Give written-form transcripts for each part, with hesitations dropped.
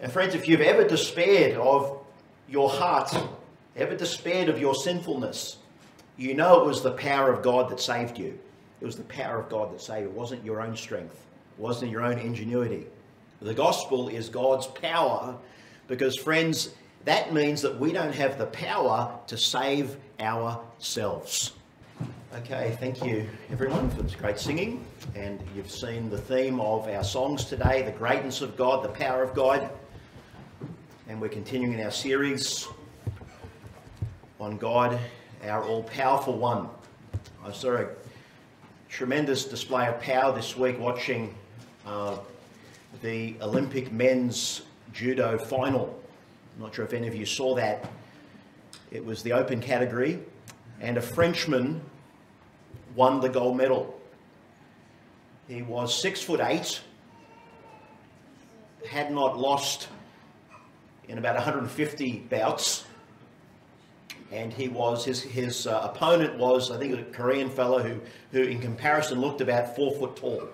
And friends, if you've ever despaired of your heart, ever despaired of your sinfulness, you know it was the power of God that saved you. It was the power of God that saved you. It wasn't your own strength. It wasn't your own ingenuity. The gospel is God's power because, friends, that means that we don't have the power to save ourselves. Okay, thank you everyone for this great singing. And you've seen the theme of our songs today, the greatness of God, the power of God. And we're continuing our series on God, our all-powerful one. I saw a tremendous display of power this week watching the Olympic men's judo final. I'm not sure if any of you saw that. It was the open category, and a Frenchman won the gold medal. He was 6'8", had not lost in about 150 bouts, and he was his opponent was, I think, a Korean fellow who in comparison looked about 4 foot tall.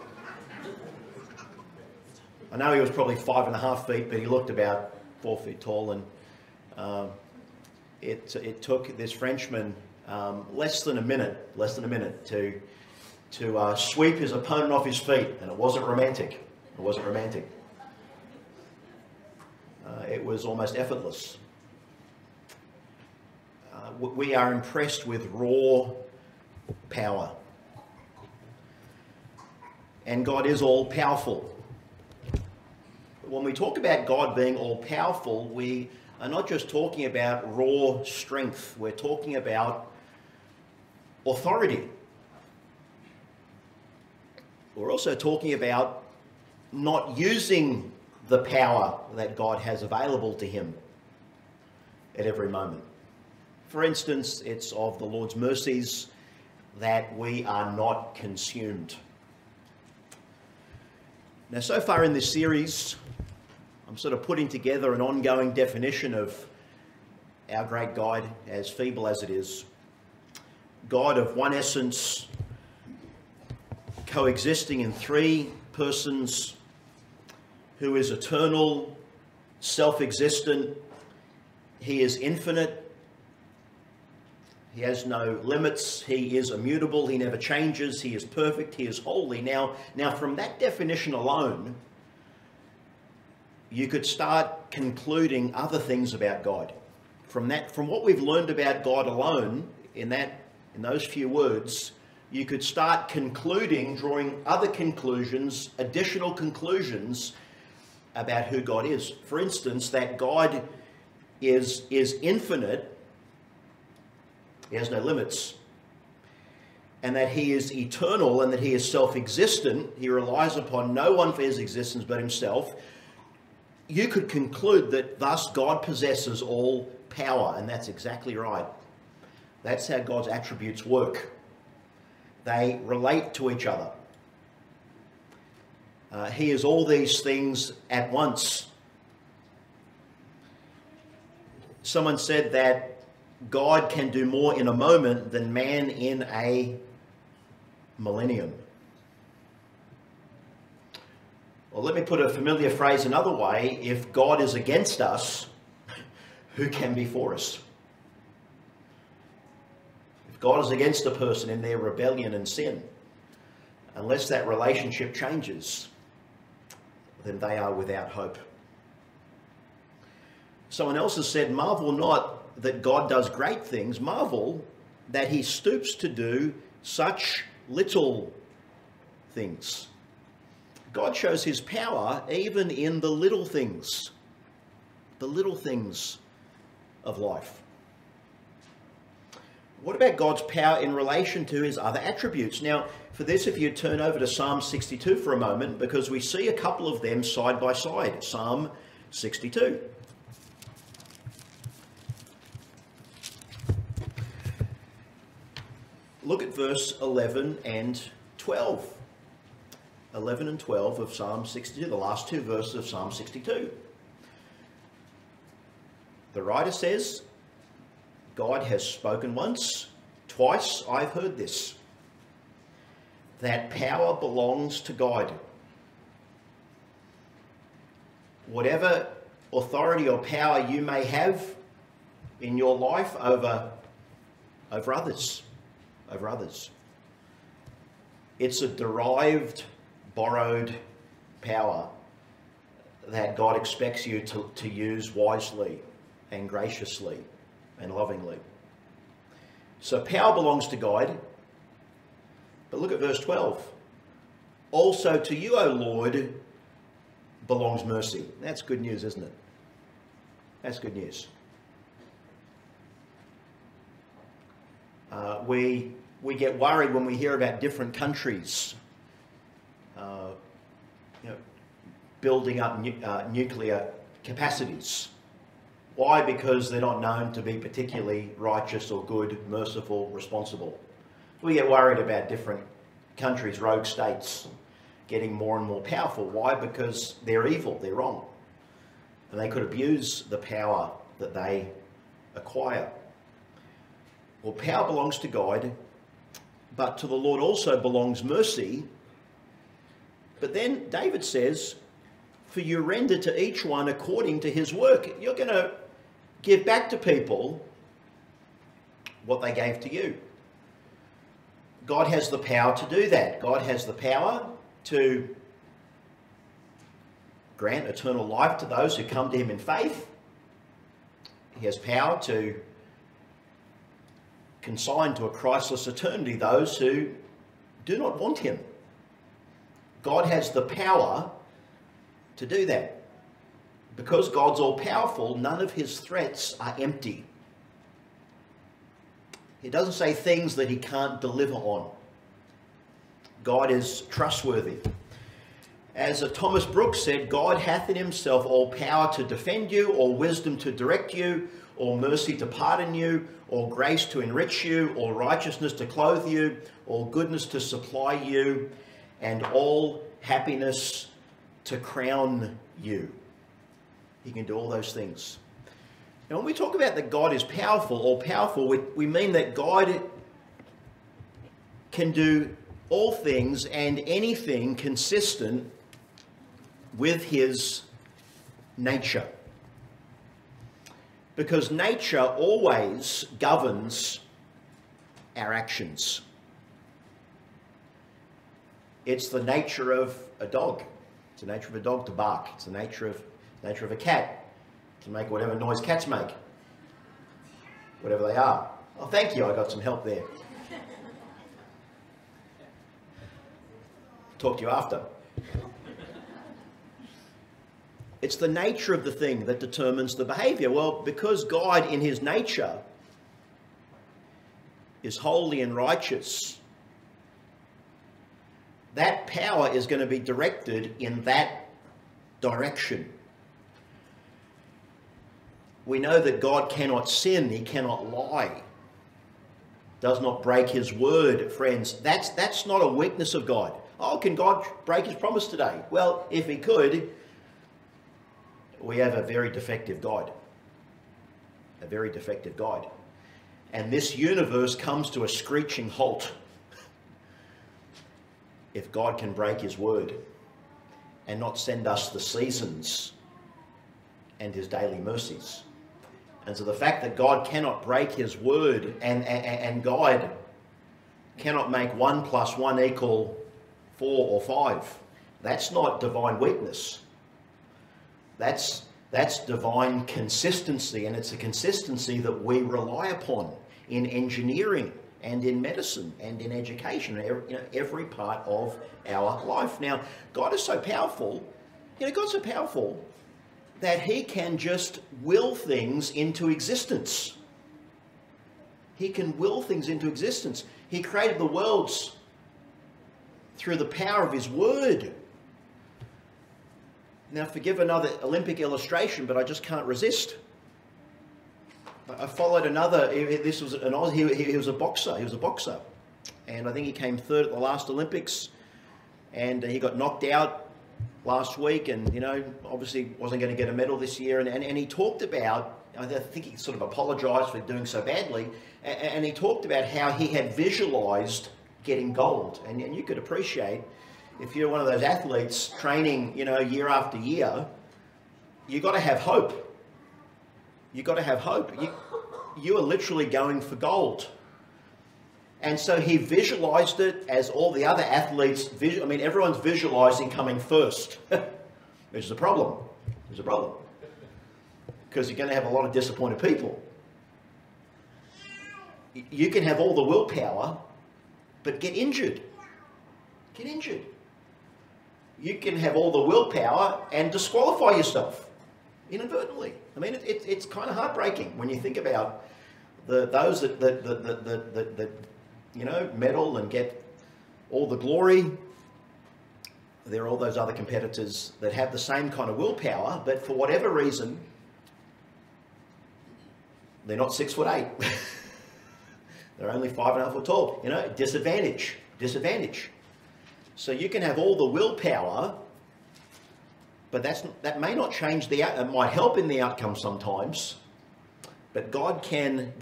I know he was probably 5.5 feet, but he looked about 4 feet tall, and it took this Frenchman less than a minute to sweep his opponent off his feet, and it wasn't romantic. It wasn't romantic. It was almost effortless. We are impressed with raw power. And God is all-powerful. When we talk about God being all-powerful, we are not just talking about raw strength. We're talking about authority. We're also talking about not using the power that God has available to him at every moment. For instance, it's of the Lord's mercies that we are not consumed. Now, so far in this series, I'm sort of putting together an ongoing definition of our great God, as feeble as it is. God of one essence, coexisting in three persons, who is eternal, self-existent. He is infinite. He has no limits. He is immutable. He never changes. He is perfect. He is holy. Now from that definition alone, you could start concluding other things about God. From what we've learned about God alone, in those few words, you could start concluding, drawing other conclusions, additional conclusions about who God is. For instance, that God is infinite. He has no limits. And that he is eternal and that he is self-existent. He relies upon no one for his existence but himself. You could conclude that thus God possesses all power, and that's exactly right. That's how God's attributes work. They relate to each other. He is all these things at once. Someone said that God can do more in a moment than man in a millennium. Well, let me put a familiar phrase another way. If God is against us, who can be for us? If God is against a person in their rebellion and sin, unless that relationship changes, then they are without hope. Someone else has said, marvel not that God does great things, marvel that he stoops to do such little things. God shows his power even in the little things of life. What about God's power in relation to his other attributes? Now, for this, if you turn over to Psalm 62 for a moment, because we see a couple of them side by side. Psalm 62. Look at verse 11 and 12. 11 and 12 of Psalm 62, the last two verses of Psalm 62. The writer says, God has spoken once, twice I've heard this, that power belongs to God. Whatever authority or power you may have in your life over others. Over others. It's a derived, borrowed power that God expects you to use wisely and graciously and lovingly. So power belongs to God. But look at verse 12. Also to you, O Lord, belongs mercy. That's good news, isn't it? That's good news. We get worried when we hear about different countries building up nuclear capacities. Why? Because they're not known to be particularly righteous or good, merciful, responsible. We get worried about different countries, rogue states, getting more and more powerful. Why? Because they're evil, they're wrong. And they could abuse the power that they acquire. Well, power belongs to God, but to the Lord also belongs mercy. But then David says, for you render to each one according to his work. You're going to give back to people what they gave to you. God has the power to do that. God has the power to grant eternal life to those who come to him in faith. He has power to consign to a Christless eternity those who do not want him. God has the power to do that. Because God's all-powerful, none of his threats are empty. He doesn't say things that he can't deliver on. God is trustworthy. As Thomas Brooks said, God hath in himself all power to defend you, all wisdom to direct you, all mercy to pardon you, all grace to enrich you, all righteousness to clothe you, all goodness to supply you, and all happiness to crown you. He can do all those things. Now, when we talk about that God is powerful, all-powerful, we mean that God can do all things and anything consistent with his nature. Because nature always governs our actions. It's the nature of a dog. It's the nature of a dog to bark. It's the nature of a cat to make whatever noise cats make, whatever they are. Oh, thank you. I got some help there. Talk to you after. It's the nature of the thing that determines the behavior. Well, because God in his nature is holy and righteous, that power is going to be directed in that direction. We know that God cannot sin, he cannot lie, does not break his word, friends. That's not a weakness of God. Oh, can God break his promise today? Well, if he could, we have a very defective God. A very defective God. And this universe comes to a screeching halt if God can break his word and not send us the seasons and his daily mercies. And so the fact that God cannot break his word and God cannot make 1 + 1 = 4 or 5, that's not divine weakness. That's divine consistency, and it's a consistency that we rely upon in engineering and in medicine and in education, every part of our life. Now, God is so powerful, God's so powerful that he can just will things into existence. He can will things into existence. He created the worlds through the power of his word. Now, forgive another Olympic illustration, but I just can't resist. I followed another, this was an Aussie, he was a boxer. And I think he came third at the last Olympics. And he got knocked out last week and, obviously wasn't going to get a medal this year. And he talked about, I think he sort of apologised for doing so badly. And he talked about how he had visualised getting gold. And you could appreciate, if you're one of those athletes training, year after year, You've got to have hope. You've got to have hope. You are literally going for gold. And so he visualized it as all the other athletes, everyone's visualizing coming first, which is a problem. There's a problem. Because you're going to have a lot of disappointed people. You can have all the willpower, but get injured. Get injured. You can have all the willpower and disqualify yourself inadvertently. I mean, it's kind of heartbreaking when you think about those that medal and get all the glory. There are all those other competitors that have the same kind of willpower, but for whatever reason, they're not 6'8". They're only 5.5 foot tall. Disadvantage. So you can have all the willpower, but that may not change it might help in the outcome sometimes. But God can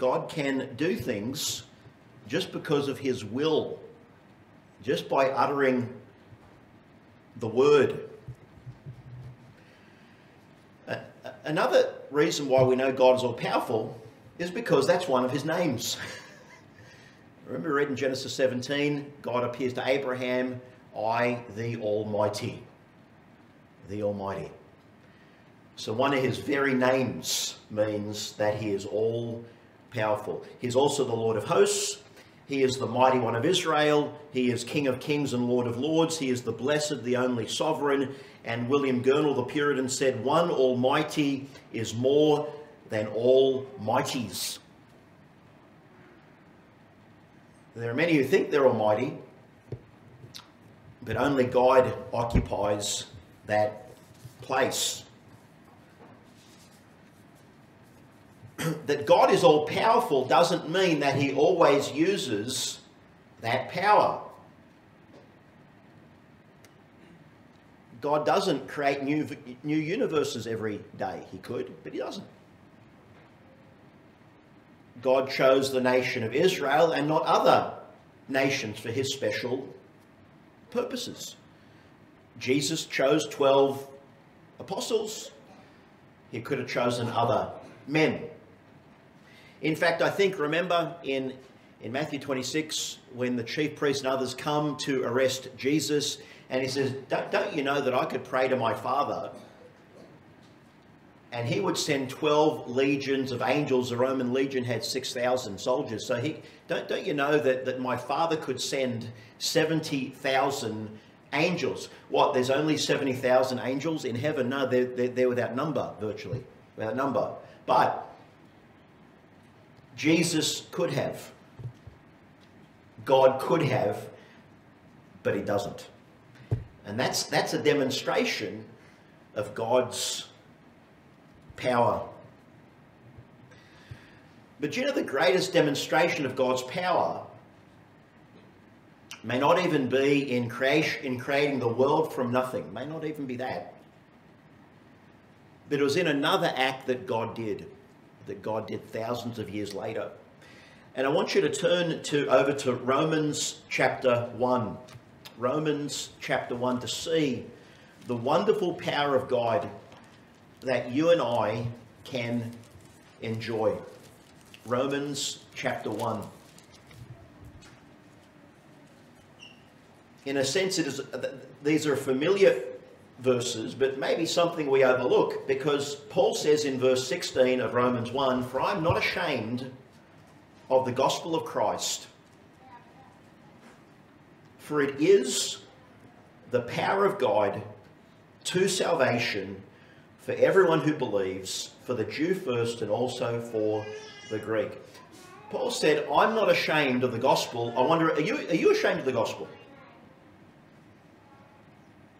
do things just because of his will, just by uttering the word. Another reason why we know God is all powerful is because that's one of his names. Remember we read in Genesis 17, God appears to Abraham, I, the Almighty. The Almighty. So one of his very names means that he is all powerful. He's also the Lord of hosts. He is the mighty one of Israel. He is King of kings and Lord of lords. He is the blessed, the only sovereign. And William Gurnall, the Puritan, said, one Almighty is more than all mighties. There are many who think they're almighty, but only God occupies that place. That God is all powerful doesn't mean that he always uses that power. God doesn't create new universes every day. He could, but he doesn't. God chose the nation of Israel and not other nations for his special purposes. Jesus chose 12 apostles. He could have chosen other men. In fact, I think, remember in Matthew 26, when the chief priests and others come to arrest Jesus, and he says, don't you know that I could pray to my Father and he would send 12 legions of angels? The Roman legion had 6,000 soldiers. So don't you know that my Father could send 70,000 angels? What, there's only 70,000 angels in heaven? No, they're without number, virtually, without number. But Jesus could have. God could have, but he doesn't. And that's a demonstration of God's power. But you know, the greatest demonstration of God's power may not even be in creating the world from nothing. May not even be that. But it was in another act that God did thousands of years later. And I want you to turn over to Romans chapter 1. Romans chapter 1, to see the wonderful power of God that you and I can enjoy. Romans chapter 1. In a sense, these are familiar verses, but maybe something we overlook, because Paul says in verse 16 of Romans 1, "For I am not ashamed of the gospel of Christ, for it is the power of God to salvation for everyone who believes, for the Jew first and also for the Greek." Paul said, I'm not ashamed of the gospel. I wonder, are you ashamed of the gospel?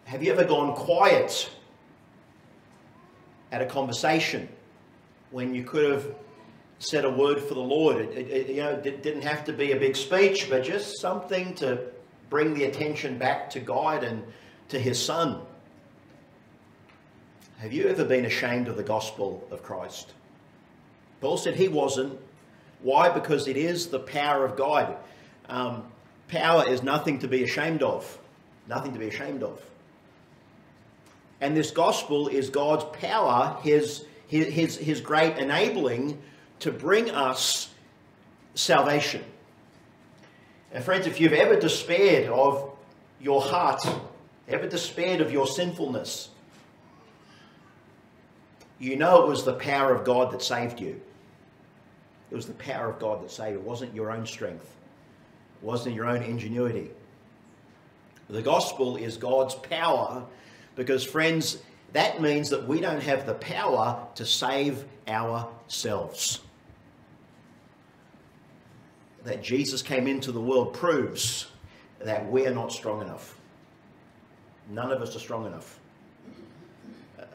Have you ever gone quiet at a conversation when you could have said a word for the Lord? It didn't have to be a big speech, but just something to bring the attention back to God and to his Son. Have you ever been ashamed of the gospel of Christ? Paul said he wasn't. Why? Because it is the power of God. Power is nothing to be ashamed of. Nothing to be ashamed of. And this gospel is God's power, his great enabling to bring us salvation. And friends, if you've ever despaired of your heart, ever despaired of your sinfulness, you know it was the power of God that saved you. It was the power of God that saved you. It wasn't your own strength. It wasn't your own ingenuity. The gospel is God's power because, friends, that means that we don't have the power to save ourselves. That Jesus came into the world proves that we are not strong enough. None of us are strong enough.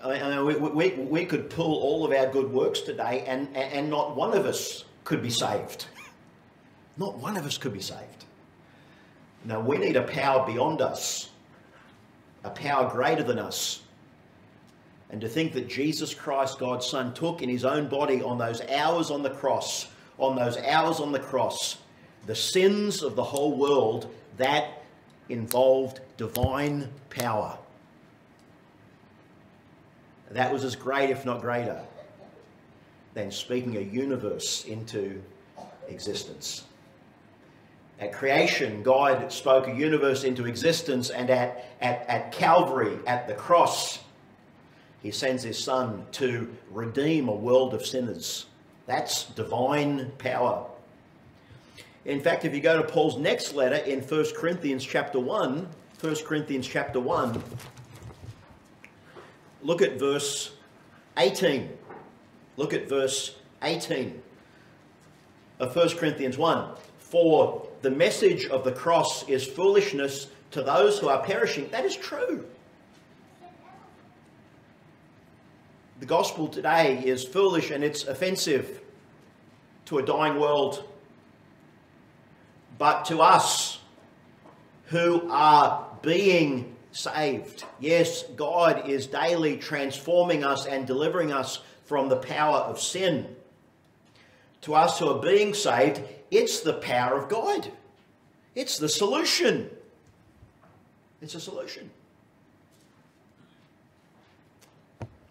I mean, we could pull all of our good works today and not one of us could be saved. Not one of us could be saved. No, we need a power beyond us, a power greater than us. And to think that Jesus Christ, God's Son, took in his own body on those hours on the cross, the sins of the whole world, that involved divine power. That was as great, if not greater, than speaking a universe into existence. At creation, God spoke a universe into existence, and at Calvary, at the cross, he sends his Son to redeem a world of sinners. That's divine power. In fact, if you go to Paul's next letter in 1 Corinthians chapter 1, look at verse 18. Look at verse 18 of 1 Corinthians 1. For the message of the cross is foolishness to those who are perishing. That is true. The gospel today is foolish and it's offensive to a dying world. But to us who are being saved, yes, God is daily transforming us and delivering us from the power of sin. To us who are being saved, it's the power of God. It's the solution. It's a solution.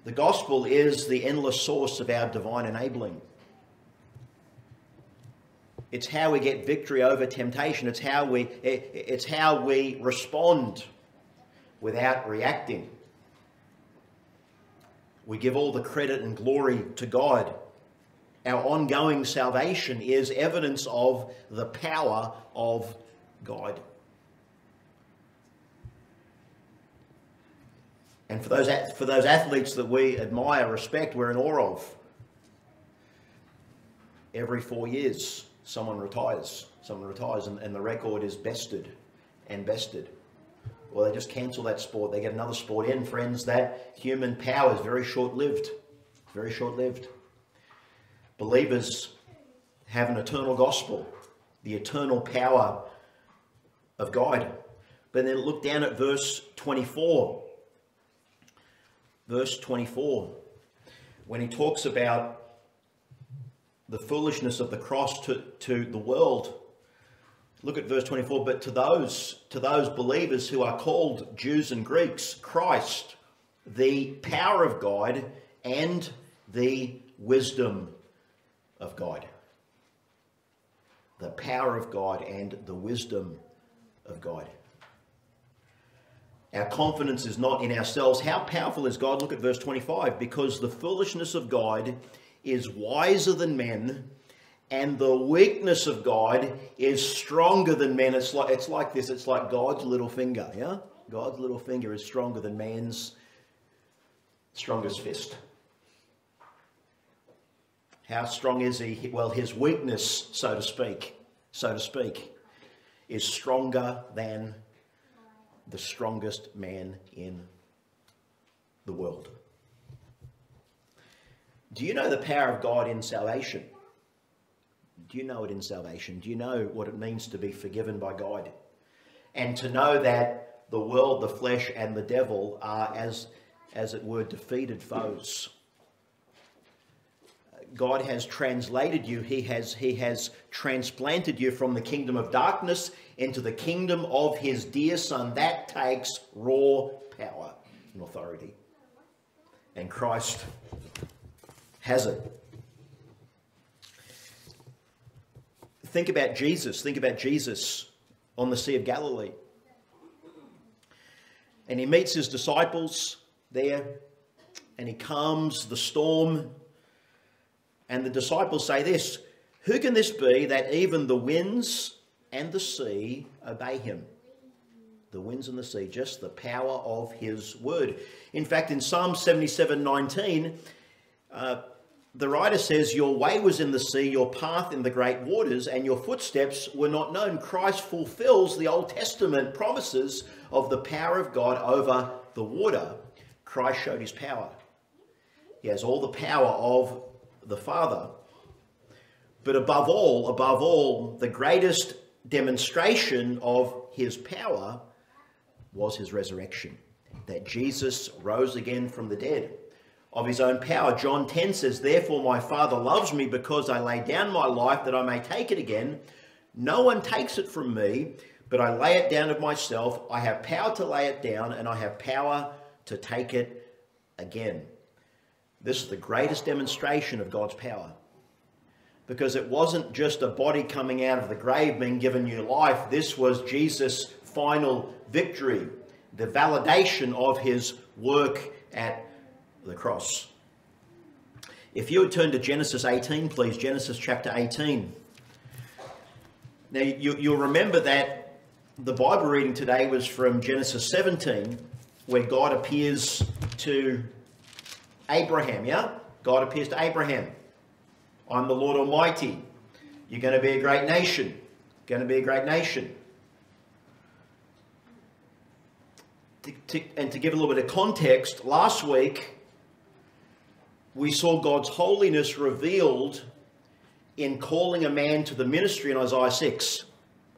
The gospel is the endless source of our divine enabling. It's how we get victory over temptation. It's how we respond without reacting. We give all the credit and glory to God. Our ongoing salvation is evidence of the power of God. And for those athletes that we admire, respect, we're in awe of, every 4 years someone retires and the record is bested and bested. Or they just cancel that sport, they get another sport in. Friends, that human power is very short-lived. Very short-lived. Believers have an eternal gospel, the eternal power of God. But then look down at verse 24. Verse 24, when he talks about the foolishness of the cross to the world. Look at verse 24. But to those believers who are called Jews and Greeks, Christ, the power of God and the wisdom of God. The power of God and the wisdom of God. Our confidence is not in ourselves. How powerful is God? Look at verse 25. Because the foolishness of God is wiser than men, and the weakness of God is stronger than men. It's like this. It's like God's little finger. Yeah, God's little finger is stronger than man's strongest fist. How strong is he? Well, his weakness, so to speak, is stronger than the strongest man in the world. Do you know the power of God in salvation? Do you know it in salvation? Do you know what it means to be forgiven by God? And to know that the world, the flesh, and the devil are, as it were, defeated foes. God has translated you. He has transplanted you from the kingdom of darkness into the kingdom of his dear Son. That takes raw power and authority. And Christ has it. Think about Jesus. Think about Jesus on the Sea of Galilee. And he meets his disciples there, and he calms the storm. And the disciples say this, "Who can this be that even the winds and the sea obey him?" The winds and the sea, just the power of his word. In fact, in Psalm 77:19, the writer says, "Your way was in the sea, your path in the great waters, and your footsteps were not known." Christ fulfills the Old Testament promises of the power of God over the water. Christ showed his power. He has all the power of the Father. But above all, the greatest demonstration of his power was his resurrection. That Jesus rose again from the dead. Of his own power. John 10 says, "Therefore my Father loves me, because I lay down my life that I may take it again. No one takes it from me, but I lay it down of myself. I have power to lay it down, and I have power to take it again." This is the greatest demonstration of God's power. Because it wasn't just a body coming out of the grave being given new life. This was Jesus' final victory. The validation of his work at the cross. If you would turn to Genesis 18, please. Genesis chapter 18. Now, you'll remember that the Bible reading today was from Genesis 17, where God appears to Abraham, yeah? God appears to Abraham. "I'm the Lord Almighty. You're going to be a great nation. Going to be a great nation." And to give a little bit of context, last week we saw God's holiness revealed in calling a man to the ministry in Isaiah 6.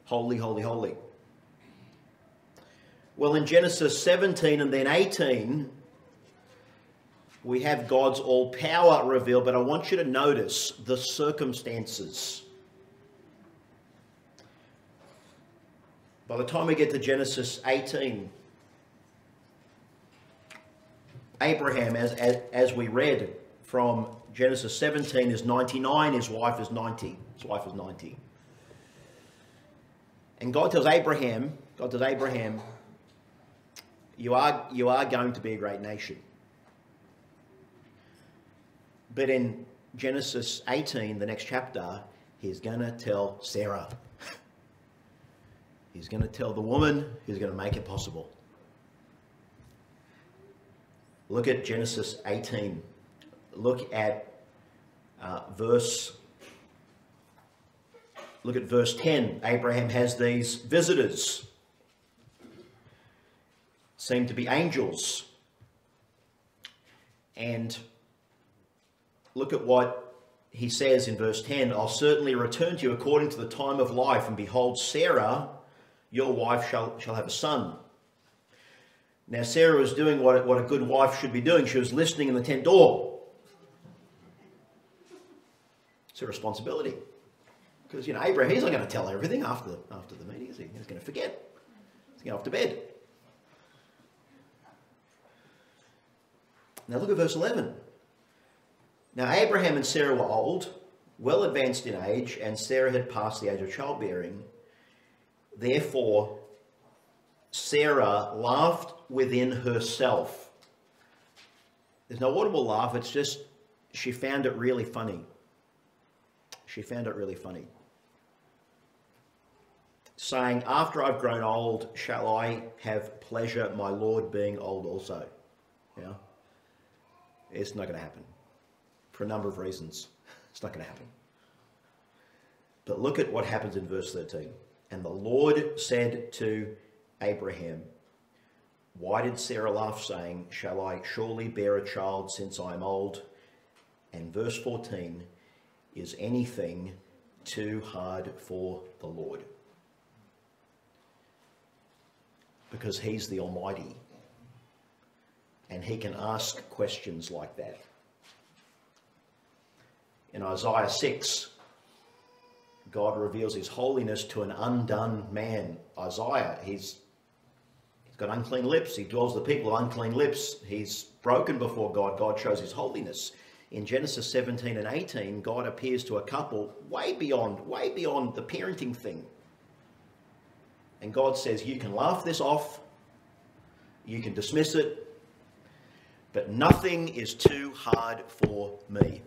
Holy, holy, holy. Well, in Genesis 17 and then 18, we have God's all power revealed, but I want you to notice the circumstances. By the time we get to Genesis 18, Abraham, as we read from Genesis 17, is 99, his wife is 90. His wife is 90. And God tells Abraham, you are going to be a great nation. But in Genesis 18, the next chapter, he's going to tell Sarah. He's going to tell the woman who's going to make it possible. Look at Genesis 18. Look at verse 10. Abraham has these visitors. Seem to be angels. And look at what he says in verse 10. "I'll certainly return to you according to the time of life, and behold, Sarah, your wife, shall have a son." Now, Sarah was doing what a good wife should be doing. She was listening in the tent door. It's a responsibility. Because, Abraham, he's not going to tell everything after the meeting, is he? He's going to forget. He's going off to bed. Now, look at verse 11. "Now, Abraham and Sarah were old, well advanced in age, and Sarah had passed the age of childbearing. Therefore, Sarah laughed within herself." There's no audible laugh. It's just she found it really funny. She found it really funny. Saying, "After I've grown old, shall I have pleasure, my Lord being old also?" Yeah, it's not going to happen for a number of reasons. It's not going to happen. But look at what happens in verse 13. "And the Lord said to Abraham, why did Sarah laugh, saying, shall I surely bear a child since I am old?" And verse 14, "Is anything too hard for the Lord?" Because he's the Almighty. And he can ask questions like that. In Isaiah 6, God reveals his holiness to an undone man. Isaiah, he's got unclean lips. He dwells with the people of unclean lips. He's broken before God. God shows his holiness. In Genesis 17 and 18, God appears to a couple way beyond the parenting thing. And God says, you can laugh this off, you can dismiss it, but nothing is too hard for me.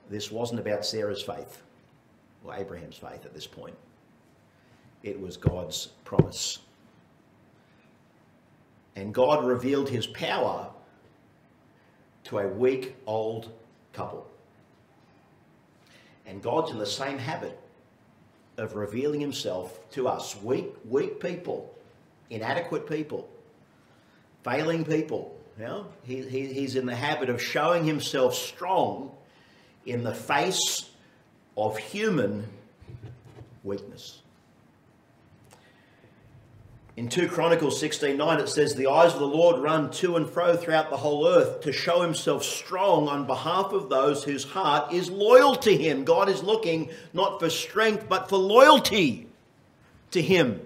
This wasn't about Sarah's faith or Abraham's faith at this point. It was God's promise. And God revealed his power to a weak, old couple. And God's in the same habit of revealing himself to us, weak people, inadequate people, failing people. You know? He's in the habit of showing himself strong in the face of human weakness. In 2 Chronicles 16:9 it says, the eyes of the Lord run to and fro throughout the whole earth to show himself strong on behalf of those whose heart is loyal to him. God is looking not for strength but for loyalty to him.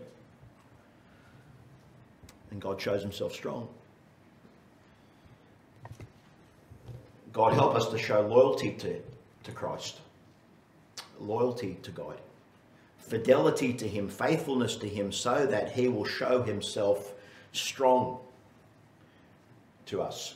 And God shows himself strong. God help us to show loyalty to Christ. Loyalty to God. Fidelity to him, faithfulness to him, so that he will show himself strong to us.